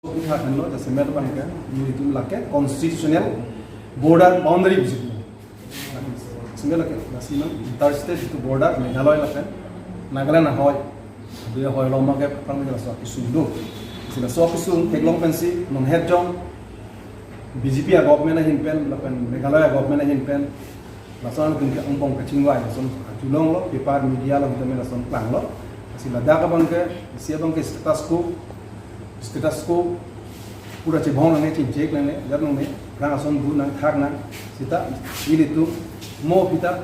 Uthakhand the Semer Banka, you like a constitutional border boundary visit. Similar third stage to border, Meghalaya, Nagaland Ahoy, the Hoylomaka, Pramila Sundo. Sila Sokisun, take long fancy, non head jump, BGP government in pen, Meghalaya government in pen, Lasan Umpong Kachingwai, some Tulong, Pipar Media of the Melason Plan law. Sila Daka Banka, Siabanka status quo, pura cebong nane cincek nane, jarang nane, kerana son bu nang thar nang, sita ini tu mau kita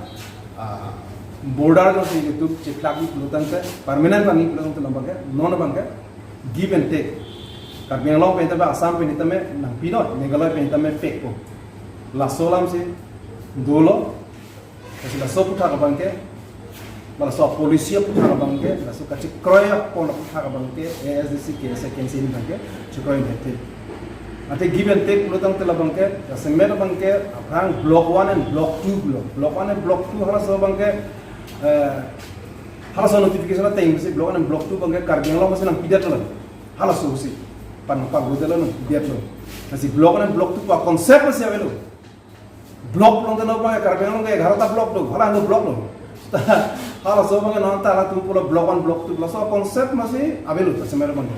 border lo sih itu cek lagi pelutan ke, permanent bangki pelutan tu lambat ke, non bangke, give and take. Karena long penita be Assam penita me nang pinot, Meghalaya penita me fake po. Lasolam sih dolo, kasi laso putar ke bangke. Balasok polisi putar bangke, balasok kacik kroya pon putar bangke, ASDC KSA KNC bangke, cikroy bete. Ate give and take pelutang tela bangke, semer bangke, apang block 1 and block 2 block 1 and block 2 haras bangke, haras notification na time si block 1 and block 2 bangke karbiang lo masih nang pidat lo, halas so si, pan budala nang pidat lo. Kasi block 1 and block 2 pa konsep masih avelo. Block long tela bangke karbiang lo ke garata block lo, halas no block lo. Kalau soalnya nanti ala tu pula blok 1 blok 2 so konsep masih avelo semer bangke.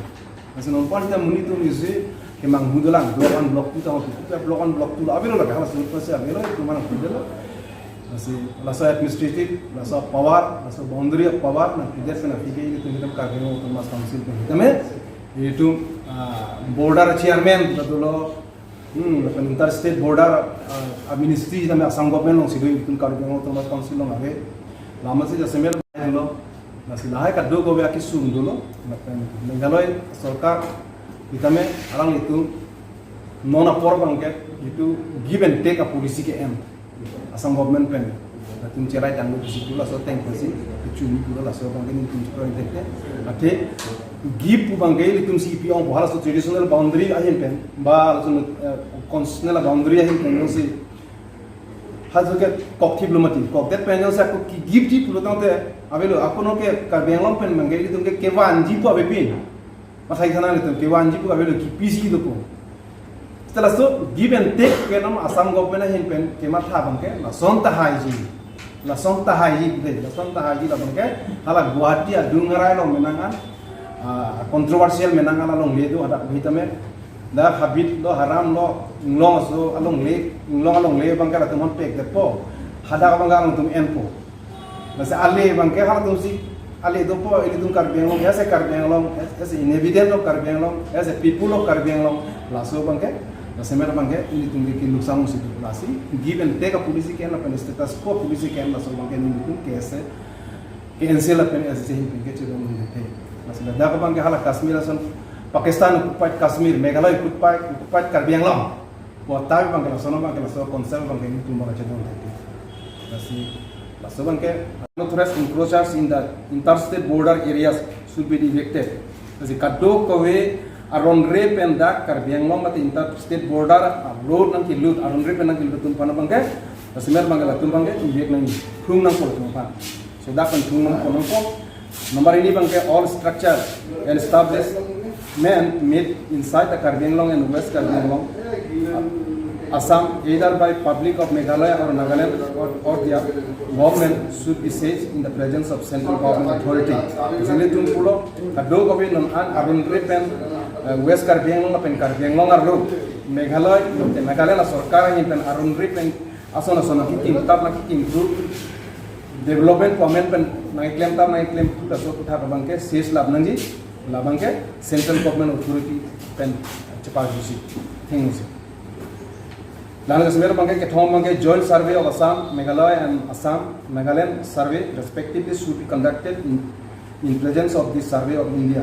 Masih nompan kita muni tu misi kemang mudalang blok 1 blok 2 tahu tu blok 1 blok 2 avelo lagi halas masih avelo itu mana pidel masih laso administrative laso power laso boundary of power na pidel sana pidel itu kita kageno untuk mas council itu itu border chairman betulo interstate border administrative na Assam government long sido itu kageno untuk mas council long ave lama sih semer lo masih lahai kado go be akisum dulu Meghalaya sarkar kita me alang itu non apor bangke itu give and take a policy ke end Assam government pen tum cerai tanggo di situ lah so tank pasi cumi pula lah so bangke ni tum cerai tekte ate give pu bangke itu CP on bahasa so traditional boundary ahin pen ba so constitutional boundary ahin pen si hazuke kokti belum mati koktet pen yo sa ko give ji pula tante avelo aku no ke karbiang pen bangke itu ke kewan ji pu abepin masai sana itu kewan ji pu avelo ki PC itu ko setelah itu give and take ke nama Assam government ahin pen kemat ha bangke la sonta haji gitu la sonta haji la bangke hala Guwahati adungarai lo menangan kontroversial menangan along ledo ada hitame da habit lo haram lo nglong so along le bangke la tumon pek depo hada bangka along tum enpo masa ale bangke hala tum si ale dopo ini tum karbiang long ऐसे karbiang long ऐसे inevident lo karbiang long ऐसे people lo karbiang long laso bangke semer bangke ini tum bikin luksang musi tu lasi give and take a polisi ke na pen status quo polisi ke na so bangke ini tum kese KNC la pen ऐसे hin pen ke chiro ni te masih dah ka bangke hala Kashmir asan Pakistan occupied Kashmir Meghalaya occupied karbiang long buat tahu bangke la sono bangke la so konsep bangke ini tum bangke chiro te masih laso bangke unauthorized encroachers in the interstate border areas should be erected. Jadi kado kowe aron rep and dak karbiang long mati interstate border road nang kilut aron rep nang kilut tumpana bangke semer bangke la tumpangke direct nang hung nang pol tumpan. So dak kan hung nang pol nomor ini bangke all structure and established men made inside the Karbiang Long and West Karbiang Long Assam either by public of Meghalaya or Nagaland or their government should be said in the presence of central government authority. Jadi tu pulo kado kopi non an arun repen West Karbiang Long pen Karbiang Long arro Meghalaya Nagaland sarkar yang pen arun repen asona kitim tap kitim group development comment pen naik claim tu dah so putar bangke ses labangke central government authority pen cepat jusi thingus. Lalu sebenarnya bangke kethom bangke joint survey of Assam, Meghalaya and Assam, Nagaland survey respectively should be conducted in presence of the survey of India.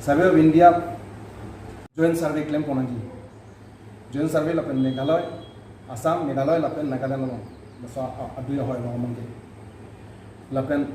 Survey of India joint survey claim ponagi. Joint survey lapen Meghalaya, Assam, Meghalaya lapen Nagaland lo. Basa aduya hoy bangke. Lapen